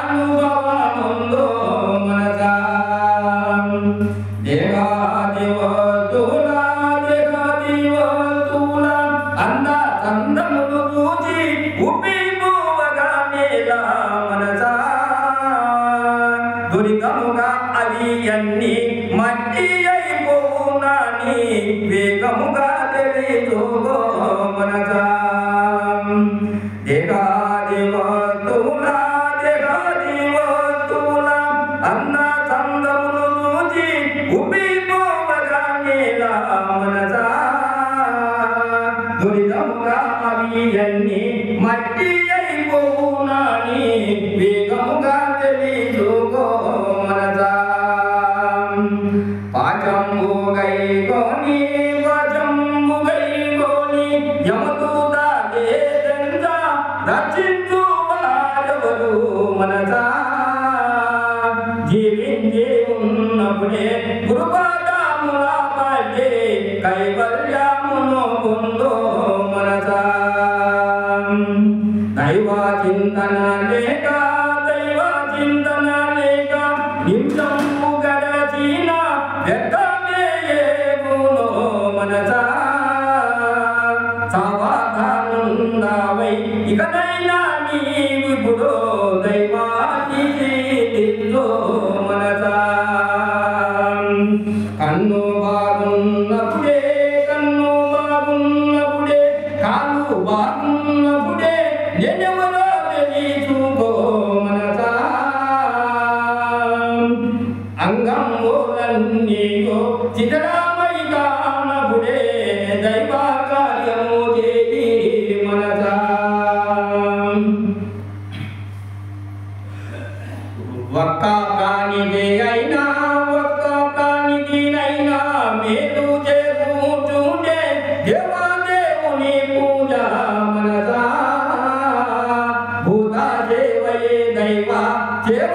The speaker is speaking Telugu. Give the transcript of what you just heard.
ఆత్మానుభవముందో మనసా దేవాదివతుల అంద చందమును చూచి ఉప్పిపోవగా నేల మనసా దురితముగా అవి అన్ని మట్టి అయిపోనాని వేగముగా తెలియదుగో మనసా దేవాదివతుల అన్న చందమును చూచి ఉప్పిపోవగా నేల మనసా దురితముగా అవి అన్ని మట్టి అయిపోనాని వేగముగా తెలియదుగో మనసా పాచంబు గైగోని వచంబు గైగోని యమదూత లేదంతా రచించు వారెవరు మనసా జీవించి ఉన్నప్పుడే గురుపాదముల పట్టే కైవల్యమును పొందో మనసా దైవ చింతన లేక నిమిషము గడచిన వ్యర్థమే ఏగునో మనసా సావధానుండవై ఇకనైనా నీవిప్పుడు దైవానికి దిద్దో మనసా కన్ను బాగున్నప్పుడే కాలు బాగున్నప్పుడే నేనెవరో తెలియచుకో మనసా అంగములన్నీయో చితరామై కానప్పుడే దైవ కార్యము చేయి మనసా ఒక్క ప్రాణిదే అయినా ఒక్క ప్రాణికినైనా మేలు చేకూర్చుంటే దేవాదేవుని పూజ మనసా భూత సేవయే దైవ సేవ